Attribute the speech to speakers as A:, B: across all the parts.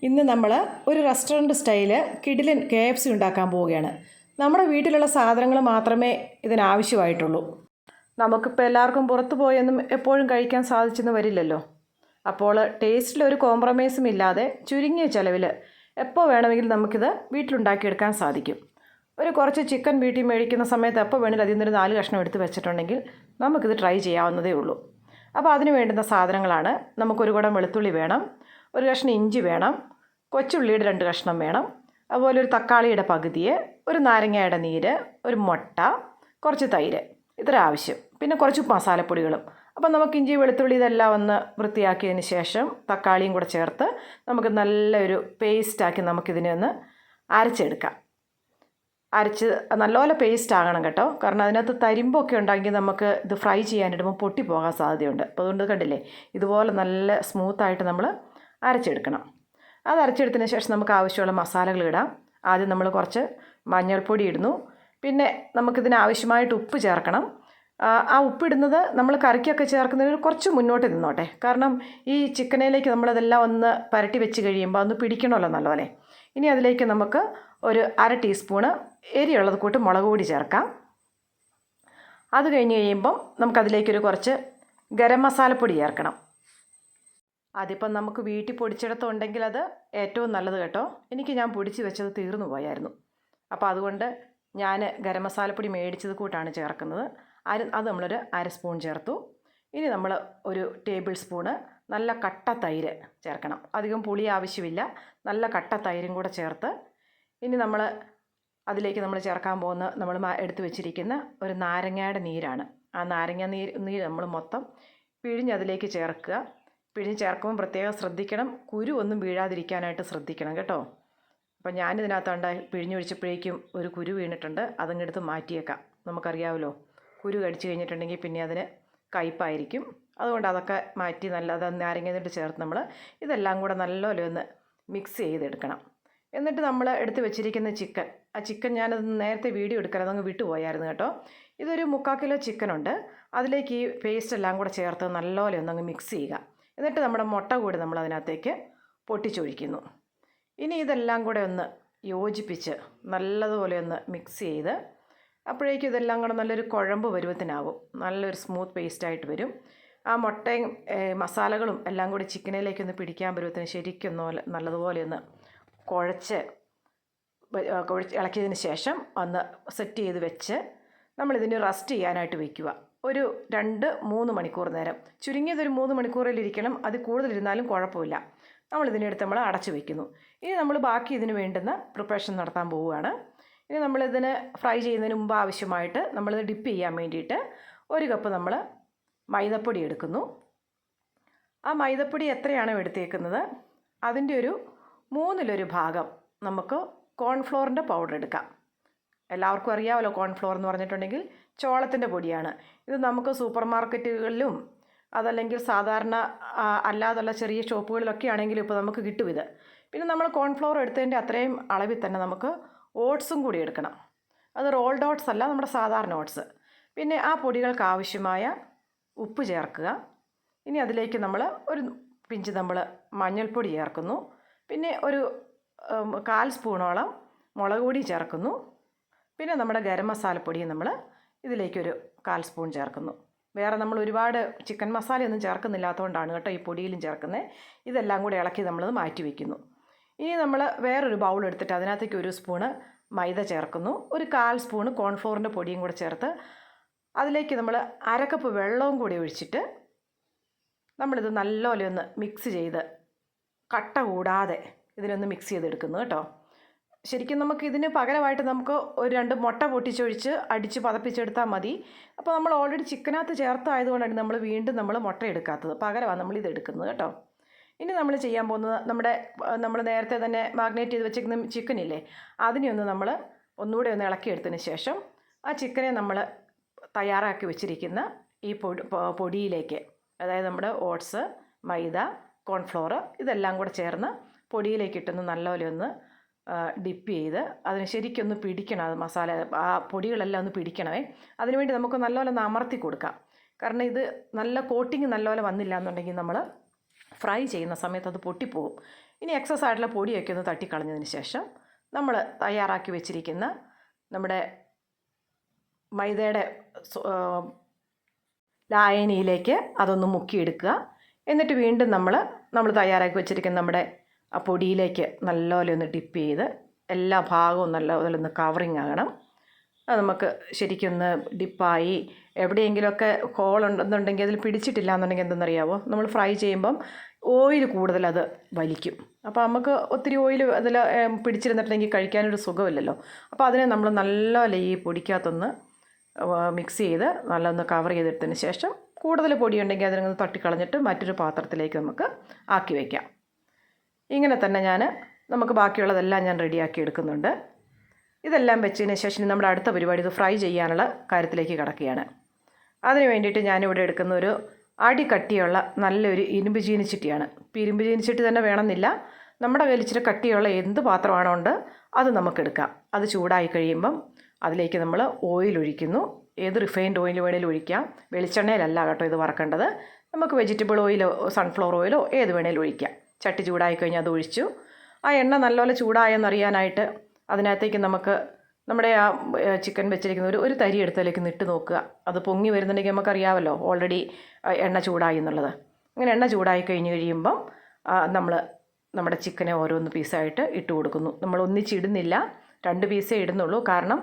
A: ഇന്ന് നമ്മൾ ഒരു റെസ്റ്റോറൻറ്റ് സ്റ്റൈല് കിടിലൻ KFC ഉണ്ടാക്കാൻ പോവുകയാണ്. നമ്മുടെ വീട്ടിലുള്ള സാധനങ്ങൾ മാത്രമേ ഇതിനാവശ്യമായിട്ടുള്ളൂ. നമുക്കിപ്പോൾ എല്ലാവർക്കും പുറത്തു പോയൊന്നും എപ്പോഴും കഴിക്കാൻ സാധിച്ചെന്ന് വരില്ലല്ലോ. അപ്പോൾ ടേസ്റ്റിലൊരു കോംപ്രമൈസും ഇല്ലാതെ ചുരുങ്ങിയ ചിലവിൽ എപ്പോൾ വേണമെങ്കിലും നമുക്കിത് വീട്ടിലുണ്ടാക്കിയെടുക്കാൻ സാധിക്കും. കുറച്ച് ചിക്കൻ വീട്ടിൽ മേടിക്കുന്ന സമയത്ത് എപ്പോൾ വേണമെങ്കിലും അതിൽ നിന്നൊരു 4 കഷ്ണം എടുത്ത് വെച്ചിട്ടുണ്ടെങ്കിൽ നമുക്കിത് ട്രൈ ചെയ്യാവുന്നതേ ഉള്ളൂ. അപ്പോൾ അതിന് വേണ്ടുന്ന സാധനങ്ങളാണ്: നമുക്കൊരു കുടം വെളുത്തുള്ളി വേണം, ഒരു കഷ്ണം ഇഞ്ചി വേണം, കൊച്ചുള്ളിയുടെ 2 കഷ്ണം വേണം, അതുപോലെ ഒരു തക്കാളിയുടെ പകുതിയെ, ഒരു നാരങ്ങയുടെ നീര്, ഒരു മുട്ട, കുറച്ച് തൈര്, ഇത്ര ആവശ്യം. പിന്നെ കുറച്ച് മസാലപ്പൊടികളും. അപ്പം നമുക്ക് ഇഞ്ചി വെളുത്തുള്ളി ഇതെല്ലാം ഒന്ന് വൃത്തിയാക്കിയതിന് ശേഷം തക്കാളിയും കൂടെ ചേർത്ത് നമുക്ക് നല്ലൊരു പേസ്റ്റാക്കി നമുക്കിതിനെ ഒന്ന് അരച്ചെടുക്കാം. അരച്ച് നല്ലപോലെ പേസ്റ്റ് ആകണം കേട്ടോ, കാരണം അതിനകത്ത് തരിമ്പൊക്കെ ഉണ്ടെങ്കിൽ നമുക്ക് ഇത് ഫ്രൈ ചെയ്യാനിടുമ്പോൾ പൊട്ടിപ്പോകാൻ സാധ്യതയുണ്ട്. അപ്പോൾ അതുകൊണ്ട് കണ്ടില്ലേ, ഇതുപോലെ നല്ല സ്മൂത്തായിട്ട് നമ്മൾ അരച്ചെടുക്കണം. അത് അരച്ചെടുത്തതിന് ശേഷം നമുക്ക് ആവശ്യമുള്ള മസാലകൾ ഇടാം. ആദ്യം നമ്മൾ കുറച്ച് മഞ്ഞൾപ്പൊടി ഇടുന്നു. പിന്നെ നമുക്കിതിന് ആവശ്യമായിട്ട് ഉപ്പ് ചേർക്കണം. ആ ഉപ്പിടുന്നത് നമ്മൾ കറിക്കൊക്കെ ചേർക്കുന്നതിന് കുറച്ച് മുന്നോട്ട് നിന്നോട്ടെ, കാരണം ഈ ചിക്കനിലേക്ക് നമ്മളതെല്ലാം ഒന്ന് പുരട്ടി വെച്ച് കഴിയുമ്പോൾ ഒന്ന് പിടിക്കണമല്ലോ നല്ലപോലെ. ഇനി അതിലേക്ക് നമുക്ക് ഒരു 1/2 ടീസ്പൂണ് എരിയുള്ളത് കൂട്ട് മുളക് പൊടി ചേർക്കാം. അത് കഴിഞ്ഞ് കഴിയുമ്പം നമുക്കതിലേക്കൊരു കുറച്ച് ഗരം മസാലപ്പൊടി ചേർക്കണം. അതിപ്പം നമുക്ക് വീട്ടിൽ പൊടിച്ചെടുത്തുണ്ടെങ്കിൽ അത് ഏറ്റവും നല്ലത് കേട്ടോ. ഞാൻ പൊടിച്ച് വെച്ചത് തീർന്നു പോയായിരുന്നു. അപ്പോൾ അതുകൊണ്ട് ഞാൻ ഗരം മസാലപ്പൊടി മേടിച്ചത് കൂട്ടാണ് ചേർക്കുന്നത്. അത് നമ്മളൊരു 1/2 സ്പൂൺ ചേർത്തു. ഇനി നമ്മൾ ഒരു ടേബിൾ സ്പൂണ് നല്ല കട്ട തൈര് ചേർക്കണം. അധികം പുളി ആവശ്യമില്ല, നല്ല കട്ട തൈരും കൂടെ ചേർത്ത് ഇനി അതിലേക്ക് നമ്മൾ ചേർക്കാൻ പോകുന്ന നമ്മൾ എടുത്തു വെച്ചിരിക്കുന്ന ഒരു നാരങ്ങയുടെ നീരാണ്. ആ നാരങ്ങ നീര് നമ്മൾ മൊത്തം പിഴിഞ്ഞ് അതിലേക്ക് ചേർക്കുക. പിഴിഞ്ഞ് ചേർക്കുമ്പോൾ പ്രത്യേകം ശ്രദ്ധിക്കണം, കുരു ഒന്നും വീഴാതിരിക്കാനായിട്ട് ശ്രദ്ധിക്കണം കേട്ടോ. അപ്പം ഞാനിതിനകത്തുണ്ട് പിഴിഞ്ഞൊഴിച്ചപ്പോഴേക്കും ഒരു കുരു വീണിട്ടുണ്ട്. അതങ്ങെടുത്ത് മാറ്റിയേക്കാം. നമുക്കറിയാമല്ലോ, കുരു കടിച്ചു കഴിഞ്ഞിട്ടുണ്ടെങ്കിൽ പിന്നെ അതിന് കയ്പ്പായിരിക്കും. അതുകൊണ്ട് അതൊക്കെ മാറ്റി അത് നാരങ്ങ നീര് ചേർത്ത് നമ്മൾ ഇതെല്ലാം കൂടെ നല്ലപോലെ ഒന്ന് മിക്സ് ചെയ്തെടുക്കണം. എന്നിട്ട് നമ്മൾ എടുത്ത് വെച്ചിരിക്കുന്ന ചിക്കൻ ഞാനത് നേരത്തെ വീഡിയോ എടുക്കാൻ അതങ്ങ് വിട്ടുപോയായിരുന്നു കേട്ടോ. ഇതൊരു 3/4 കിലോ ചിക്കനുണ്ട്. അതിലേക്ക് ഈ പേസ്റ്റ് എല്ലാം കൂടെ ചേർത്ത് നല്ലപോലെ ഒന്നങ്ങ് മിക്സ് ചെയ്യുക. എന്നിട്ട് നമ്മുടെ മുട്ട കൂടി നമ്മൾ അതിനകത്തേക്ക് പൊട്ടിച്ചൊഴിക്കുന്നു. ഇനി ഇതെല്ലാം കൂടെ ഒന്ന് യോജിപ്പിച്ച് നല്ലതുപോലെ ഒന്ന് മിക്സ് ചെയ്ത് അപ്പോഴേക്കും ഇതെല്ലാം കൂടെ നല്ലൊരു കുഴമ്പ് പരുവത്തിനാവും. നല്ലൊരു സ്മൂത്ത് പേസ്റ്റായിട്ട് വരും. ആ മുട്ടയും മസാലകളും എല്ലാം കൂടി ചിക്കനിലേക്കൊന്ന് പിടിക്കാൻ പരുവത്തിന് ശരിക്കും നല്ലതുപോലെ ഒന്ന് കുഴച്ച് ഇളക്കിയതിന് ശേഷം ഒന്ന് സെറ്റ് ചെയ്ത് വെച്ച് നമ്മളിതിന് റസ്റ്റ് ചെയ്യാനായിട്ട് വയ്ക്കുക. ഒരു 2-3 മണിക്കൂർ നേരം, ചുരുങ്ങിയതൊരു 3 മണിക്കൂറിലിരിക്കണം. അത് കൂടുതലിരുന്നാലും കുഴപ്പമില്ല. നമ്മളിതിനെടുത്ത് നമ്മൾ അടച്ചു വയ്ക്കുന്നു. ഇനി നമ്മൾ ബാക്കി ഇതിന് വേണ്ടുന്ന പ്രിപ്പറേഷൻ നടത്താൻ പോവുകയാണ്. ഇനി നമ്മളിതിന് ഫ്രൈ ചെയ്യുന്നതിന് മുമ്പ് ആവശ്യമായിട്ട് നമ്മളിത് ഡിപ്പ് ചെയ്യാൻ വേണ്ടിയിട്ട് 1 കപ്പ് നമ്മൾ മൈദപ്പൊടി എടുക്കുന്നു. ആ മൈദപ്പൊടി എത്രയാണോ എടുത്തേക്കുന്നത് അതിൻ്റെ ഒരു 1/3 ഭാഗം നമുക്ക് കോൺഫ്ലോറിൻ്റെ പൗഡർ എടുക്കാം. എല്ലാവർക്കും അറിയാമല്ലോ, കോൺഫ്ലോർ എന്ന് പറഞ്ഞിട്ടുണ്ടെങ്കിൽ ചോളത്തിൻ്റെ പൊടിയാണ്. ഇത് നമുക്ക് സൂപ്പർ മാർക്കറ്റുകളിലും അതല്ലെങ്കിൽ സാധാരണ അല്ലാതുള്ള ചെറിയ ഷോപ്പുകളിലൊക്കെ ആണെങ്കിലും ഇപ്പോൾ നമുക്ക് കിട്ടും ഇത്. പിന്നെ നമ്മൾ കോൺഫ്ലോർ എടുത്തതിൻ്റെ അത്രയും അളവിൽ തന്നെ നമുക്ക് ഓട്സും കൂടി എടുക്കണം. അത് റോൾഡ് ഓട്സ് അല്ല, നമ്മുടെ സാധാരണ ഓട്സ്. പിന്നെ ആ പൊടികൾക്ക് ആവശ്യമായ ഉപ്പ് ചേർക്കുക. ഇനി അതിലേക്ക് നമ്മൾ ഒരു പിഞ്ച് നമ്മൾ മഞ്ഞൾപ്പൊടി ചേർക്കുന്നു. പിന്നെ ഒരു 1/4 സ്പൂണോളം മുളക് പൊടി ചേർക്കുന്നു. പിന്നെ നമ്മുടെ ഗരം മസാലപ്പൊടിയും നമ്മൾ ഇതിലേക്കൊരു 1/4 സ്പൂൺ ചേർക്കുന്നു. വേറെ നമ്മൾ ഒരുപാട് ചിക്കൻ മസാലയൊന്നും ചേർക്കുന്നില്ലാത്തതുകൊണ്ടാണ് കേട്ടോ ഈ പൊടിയിലും ചേർക്കുന്നത്. ഇതെല്ലാം കൂടി ഇളക്കി നമ്മളത് മാറ്റി വയ്ക്കുന്നു. ഇനി നമ്മൾ വേറൊരു ബൗൾ എടുത്തിട്ട് അതിനകത്തേക്ക് 1 സ്പൂണ് മൈദ ചേർക്കുന്നു. ഒരു 1/4 സ്പൂണ് കോൺഫ്ലോറിൻ്റെ പൊടിയും കൂടെ ചേർത്ത് അതിലേക്ക് നമ്മൾ 1/2 കപ്പ് വെള്ളവും കൂടി ഒഴിച്ചിട്ട് നമ്മളിത് നല്ലപോലെ ഒന്ന് മിക്സ് ചെയ്ത് കട്ട കൂടാതെ ഇതിനൊന്ന് മിക്സ് ചെയ്തെടുക്കുന്നു കേട്ടോ. ശരിക്കും നമുക്ക് ഇതിന് പകരമായിട്ട് നമുക്ക് ഒരു 2 മുട്ട പൊട്ടിച്ചൊഴിച്ച് അടിച്ച് പതപ്പിച്ചെടുത്താൽ മതി. അപ്പോൾ നമ്മൾ ഓൾറെഡി ചിക്കനകത്ത് ചേർത്തായതുകൊണ്ടാണ് നമ്മൾ വീണ്ടും മുട്ട എടുക്കാത്തത്. പകരമാണ് നമ്മളിത് എടുക്കുന്നത് കേട്ടോ. ഇനി നമ്മൾ ചെയ്യാൻ പോകുന്നത് നമ്മൾ നേരത്തെ തന്നെ മാഗ്നേറ്റ് ചെയ്ത് വെച്ചിരിക്കുന്ന ചിക്കനില്ലേ, അതിനെ ഒന്ന് നമ്മൾ ഒന്നുകൂടെ ഒന്ന് ഇളക്കിയെടുത്തതിന് ശേഷം ആ ചിക്കനെ നമ്മൾ തയ്യാറാക്കി വെച്ചിരിക്കുന്ന ഈ പൊടിയിലേക്ക്, അതായത് നമ്മുടെ ഓട്സ്, മൈദ, കോൺഫ്ലോർ ഇതെല്ലാം കൂടെ ചേർന്ന് പൊടിയിലേക്ക് ഇട്ടൊന്ന് നല്ലപോലെ ഒന്ന് ഡിപ്പ് ചെയ്ത് അതിന് ശരിക്കൊന്ന് പിടിക്കണം. അത് മസാല ആ പൊടികളെല്ലാം ഒന്ന് പിടിക്കണമേ. അതിനുവേണ്ടി നമുക്ക് നല്ലപോലെ ഒന്ന് അമർത്തി കൊടുക്കാം. കാരണം ഇത് നല്ല കോട്ടിങ് നല്ലപോലെ വന്നില്ല എന്നുണ്ടെങ്കിൽ നമ്മൾ ഫ്രൈ ചെയ്യുന്ന സമയത്ത് അത് പൊട്ടിപ്പോകും. ഇനി എക്സസ് ആയിട്ടുള്ള പൊടിയൊക്കെ ഒന്ന് തട്ടിക്കളഞ്ഞതിന് ശേഷം നമ്മൾ തയ്യാറാക്കി വെച്ചിരിക്കുന്ന നമ്മുടെ മൈദയുടെ ലായനിയിലേക്ക് അതൊന്ന് മുക്കിയെടുക്കുക. എന്നിട്ട് വീണ്ടും നമ്മൾ തയ്യാറാക്കി വെച്ചിരിക്കുന്ന നമ്മുടെ ആ പൊടിയിലേക്ക് നല്ലപോലെ ഒന്ന് ഡിപ്പ് ചെയ്ത് എല്ലാ ഭാഗവും നല്ലപോലെ ഒന്ന് കവറിങ് ആകണം. അത് നമുക്ക് ശരിക്കൊന്ന് ഡിപ്പായി എവിടെയെങ്കിലുമൊക്കെ ഹോൾ ഉണ്ടെന്നുണ്ടെങ്കിൽ അതിൽ പിടിച്ചിട്ടില്ല എന്നുണ്ടെങ്കിൽ എന്തെന്നറിയാമോ, നമ്മൾ ഫ്രൈ ചെയ്യുമ്പം ഓയിൽ കൂടുതൽ അത് വലിക്കും. അപ്പോൾ നമുക്ക് ഒത്തിരി ഓയിൽ അതിൽ പിടിച്ചിരുന്നിട്ടുണ്ടെങ്കിൽ കഴിക്കാനൊരു സുഖമില്ലല്ലോ. അപ്പോൾ അതിനെ നമ്മൾ നല്ലപോലെ ഈ പൊടിക്കകത്തൊന്ന് മിക്സ് ചെയ്ത് നല്ലൊന്ന് കവർ ചെയ്തെടുത്തതിന് ശേഷം കൂടുതൽ പൊടിയുണ്ടെങ്കിൽ അതിനൊന്ന് തട്ടിക്കളഞ്ഞിട്ട് മറ്റൊരു പാത്രത്തിലേക്ക് നമുക്ക് ആക്കി വയ്ക്കാം. ഇങ്ങനെ തന്നെ നമുക്ക് ബാക്കിയുള്ളതെല്ലാം ഞാൻ റെഡിയാക്കി എടുക്കുന്നുണ്ട്. ഇതെല്ലാം വെച്ചതിന് ശേഷം നമ്മുടെ അടുത്ത പരിപാടി ഇത് ഫ്രൈ ചെയ്യാനുള്ള കാര്യത്തിലേക്ക് കിടക്കുകയാണ്. അതിന് വേണ്ടിയിട്ട് ഞാനിവിടെ എടുക്കുന്ന ഒരു അടി കട്ടിയുള്ള നല്ലൊരു ഇരുമ്പ് ചീനിച്ചട്ടിയാണ്. ഇപ്പോൾ ഇരുമ്പ് ചീനിച്ചട്ടി തന്നെ വേണമെന്നില്ല, നമ്മുടെ കയ്യിൽ ഇച്ചിരി കട്ടിയുള്ള എന്ത് പാത്രമാണോ ഉണ്ട് അത് നമുക്കെടുക്കാം. അത് ചൂടായി കഴിയുമ്പം അതിലേക്ക് നമ്മൾ ഓയിൽ ഒഴിക്കുന്നു. ഏത് റിഫൈൻഡ് ഓയിൽ വേണേലും ഒഴിക്കാം, വെളിച്ചെണ്ണയിലല്ല കേട്ടോ ഇത് വറക്കേണ്ടത്. നമുക്ക് വെജിറ്റബിൾ ഓയിലോ സൺഫ്ലവർ ഓയിലോ ഏത് വേണേലും ഒഴിക്കാം. ചട്ടി ചൂടായി കഴിഞ്ഞാൽ അത് ഒഴിച്ചു. ആ എണ്ണ നല്ലപോലെ ചൂടായെന്നറിയാനായിട്ട് അതിനകത്തേക്ക് നമുക്ക് നമ്മുടെ ആ ചിക്കൻ വെച്ചിരിക്കുന്ന ഒരു തരി എടുത്തതിലേക്ക് ഇട്ട് നോക്കുക. അത് പൊങ്ങി വരുന്നുണ്ടെങ്കിൽ നമുക്കറിയാമല്ലോ ഓൾറെഡി എണ്ണ ചൂടായി എന്നുള്ളത്. അങ്ങനെ എണ്ണ ചൂടായി കഴിയുമ്പം നമ്മുടെ ചിക്കനെ ഓരോന്ന് പീസായിട്ട് ഇട്ട് കൊടുക്കുന്നു. നമ്മൾ ഒന്നിച്ചിടുന്നില്ല, 2 പീസേ ഇടുന്നുള്ളൂ. കാരണം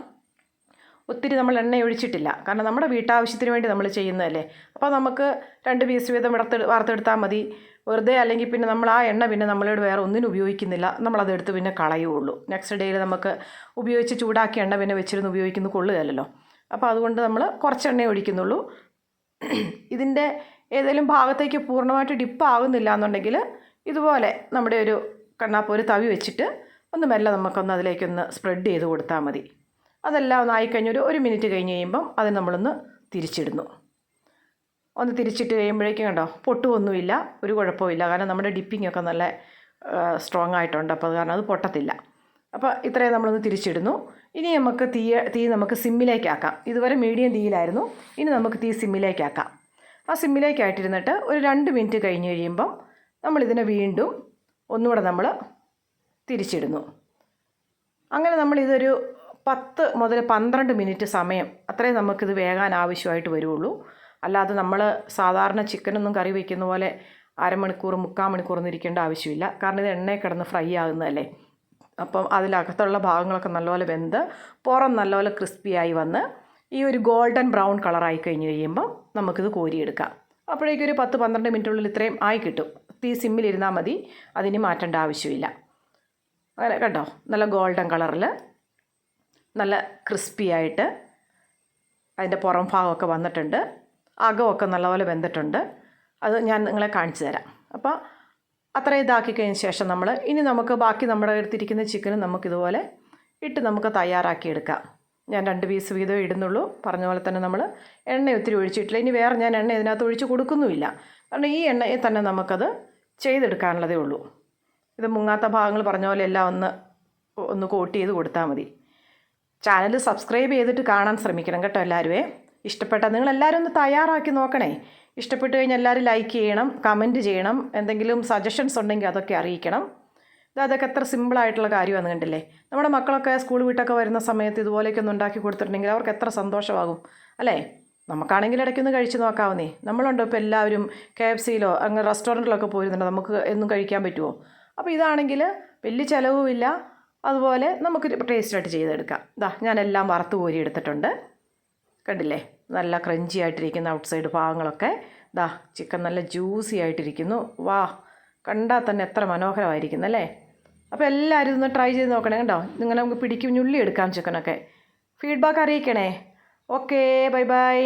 A: ഒത്തിരി നമ്മൾ എണ്ണ ഒഴിച്ചിട്ടില്ല, കാരണം നമ്മുടെ വീട്ടാവശ്യത്തിന് വേണ്ടി നമ്മൾ ചെയ്യുന്നതല്ലേ. അപ്പോൾ നമുക്ക് 2 പീസ് വീതം വറുത്തെടുത്താൽ മതി. വെറുതെ അല്ലെങ്കിൽ പിന്നെ നമ്മൾ ആ എണ്ണ പിന്നെ നമ്മളോട് വേറെ ഒന്നിനും ഉപയോഗിക്കുന്നില്ല, നമ്മളതെടുത്ത് പിന്നെ കളയുള്ളൂ. നെക്സ്റ്റ് ഡേയിൽ നമുക്ക് ഉപയോഗിച്ച് ചൂടാക്കിയ എണ്ണ പിന്നെ വെച്ചിരുന്ന് ഉപയോഗിക്കുന്നത് കൊള്ളുകയല്ലോ. അപ്പോൾ അതുകൊണ്ട് നമ്മൾ കുറച്ച് എണ്ണ ഒഴിക്കുന്നുള്ളൂ. ഇതിൻ്റെ ഏതെങ്കിലും ഭാഗത്തേക്ക് പൂർണ്ണമായിട്ട് ഡിപ്പാകുന്നില്ല എന്നുണ്ടെങ്കിൽ ഇതുപോലെ നമ്മുടെ ഒരു കണ്ണാപ്പ് തവി വെച്ചിട്ട് ഒന്ന് മെല്ലെ നമുക്കൊന്ന് അതിലേക്കൊന്ന് സ്പ്രെഡ് ചെയ്ത് കൊടുത്താൽ മതി. അതെല്ലാം ഒന്ന് ആയിക്കഴിഞ്ഞ് ഒരു മിനിറ്റ് കഴിഞ്ഞ് കഴിയുമ്പം അത് നമ്മളൊന്ന് തിരിച്ചിടുന്നു. ഒന്ന് തിരിച്ചിട്ട് കഴിയുമ്പോഴേക്കും കണ്ടോ പൊട്ടുമൊന്നുമില്ല, ഒരു കുഴപ്പമില്ല. കാരണം നമ്മുടെ ഡിപ്പിംഗ് ഒക്കെ നല്ല സ്ട്രോങ് ആയിട്ടുണ്ട്. അപ്പോൾ അത് കാരണം അത് പൊട്ടത്തില്ല. അപ്പോൾ ഇത്രയും നമ്മളൊന്ന് തിരിച്ചിടുന്നു. ഇനി നമുക്ക് തീ നമുക്ക് സിമ്മിലേക്കാക്കാം. ഇതുവരെ മീഡിയം തീയിലായിരുന്നു, ഇനി നമുക്ക് തീ സിമ്മിലേക്കാക്കാം. ആ സിമ്മിലേക്കായിട്ടിരുന്നിട്ട് ഒരു 2 മിനിറ്റ് കഴിഞ്ഞ് കഴിയുമ്പം നമ്മളിതിനെ വീണ്ടും ഒന്നുകൂടെ നമ്മൾ തിരിച്ചിടുന്നു. അങ്ങനെ നമ്മളിതൊരു 10 മുതൽ 12 മിനിറ്റ് സമയം അത്രയും നമുക്കിത് വേകാൻ ആവശ്യമായിട്ട് വരുള്ളൂ. അല്ലാതെ നമ്മൾ സാധാരണ ചിക്കനൊന്നും കറി വയ്ക്കുന്ന പോലെ അരമണിക്കൂർ 3/4 മണിക്കൂറൊന്നും ഇരിക്കേണ്ട ആവശ്യമില്ല. കാരണം ഇത് എണ്ണയിൽ കിടന്ന് ഫ്രൈ ആകുന്നതല്ലേ. അപ്പം അതിലകത്തുള്ള ഭാഗങ്ങളൊക്കെ നല്ലപോലെ വെന്ത് പുറം നല്ലപോലെ ക്രിസ്പിയായി വന്ന് ഈ ഒരു ഗോൾഡൻ ബ്രൗൺ കളറായി കഴിഞ്ഞ് കഴിയുമ്പം നമുക്കിത് കോരിയെടുക്കാം. അപ്പോഴേക്കും ഒരു 10-12 മിനിറ്റുള്ളിൽ ഇത്രയും ആയി കിട്ടും. തീ സിമ്മിലിരുന്നാൽ മതി, അതിന് മാറ്റേണ്ട ആവശ്യമില്ല. അങ്ങനെ കണ്ടോ, നല്ല ഗോൾഡൻ കളറിൽ നല്ല ക്രിസ്പിയായിട്ട് അതിൻ്റെ പുറം ഭാഗമൊക്കെ വന്നിട്ടുണ്ട്. അകമൊക്കെ നല്ലപോലെ വെന്തിട്ടുണ്ട്. അത് ഞാൻ നിങ്ങളെ കാണിച്ചു തരാം. അപ്പോൾ അത്രയും ഇതാക്കി കഴിഞ്ഞ ശേഷം ഇനി നമുക്ക് ബാക്കി നമ്മുടെ എടുത്തിരിക്കുന്ന ചിക്കനും നമുക്കിതുപോലെ ഇട്ട് നമുക്ക് തയ്യാറാക്കിയെടുക്കാം. ഞാൻ 2 പീസ് വീതം ഇടുന്നുള്ളൂ. പറഞ്ഞ പോലെ തന്നെ നമ്മൾ എണ്ണ ഒത്തിരി ഒഴിച്ചിട്ടില്ല. ഇനി വേറെ ഞാൻ എണ്ണ ഇതിനകത്ത് ഒഴിച്ച് കൊടുക്കുന്നുമില്ല. കാരണം ഈ എണ്ണയിൽ തന്നെ നമുക്കത് ചെയ്തെടുക്കാനുള്ളതേ ഉള്ളൂ. ഇത് മുങ്ങാത്ത ഭാഗങ്ങൾ പറഞ്ഞ പോലെ എല്ലാം ഒന്ന് കോട്ട് ചെയ്ത് കൊടുത്താൽ മതി. ചാനൽ സബ്സ്ക്രൈബ് ചെയ്തിട്ട് കാണാൻ ശ്രമിക്കണം കേട്ടോ എല്ലാവരുമേ. ഇഷ്ടപ്പെട്ടാൽ നിങ്ങളെല്ലാവരും ഒന്ന് തയ്യാറാക്കി നോക്കണേ. ഇഷ്ടപ്പെട്ട് കഴിഞ്ഞാൽ എല്ലാവരും ലൈക്ക് ചെയ്യണം, കമൻറ്റ് ചെയ്യണം. എന്തെങ്കിലും സജഷൻസ് ഉണ്ടെങ്കിൽ അതൊക്കെ അറിയിക്കണം. അതൊക്കെ എത്ര സിമ്പിളായിട്ടുള്ള കാര്യമാണ് കണ്ടില്ലേ. നമ്മുടെ മക്കളൊക്കെ സ്കൂൾ വിട്ടൊക്കെ വരുന്ന സമയത്ത് ഇതുപോലെയൊക്കെ ഒന്ന് ഉണ്ടാക്കി കൊടുത്തിട്ടുണ്ടെങ്കിൽ അവർക്ക് എത്ര സന്തോഷമാകും അല്ലേ. നമുക്കാണെങ്കിൽ ഇടയ്ക്കൊന്ന് കഴിച്ച് നോക്കാവുന്നേ. നമ്മളുണ്ടോ ഇപ്പോൾ എല്ലാവരും KFCയിലോ അങ്ങനെ റെസ്റ്റോറൻറ്റിലൊക്കെ പോയിരുന്നുണ്ട്, നമുക്ക് എന്നും കഴിക്കാൻ പറ്റുമോ. അപ്പോൾ ഇതാണെങ്കിൽ വലിയ ചിലവുമില്ല, അതുപോലെ നമുക്ക് ടേസ്റ്റായിട്ട് ചെയ്തെടുക്കാം. ഞാനെല്ലാം വറുത്ത് കോരി എടുത്തിട്ടുണ്ട്. കണ്ടില്ലേ, നല്ല ക്രഞ്ചി ആയിട്ടിരിക്കുന്ന ഔട്ട് സൈഡ് ഭാഗങ്ങളൊക്കെ. ചിക്കൻ നല്ല ജ്യൂസി ആയിട്ടിരിക്കുന്നു. കണ്ടാൽ തന്നെ എത്ര മനോഹരമായിരിക്കുന്നല്ലേ. അപ്പോൾ എല്ലാവരും ഇതൊന്ന് ട്രൈ ചെയ്ത് നോക്കണേ. കണ്ടോ, നിങ്ങളെ നമുക്ക് പിടിക്കും ഞുള്ളി എടുക്കാം ചിക്കനൊക്കെ. ഫീഡ്ബാക്ക് അറിയിക്കണേ. Okay, bye by.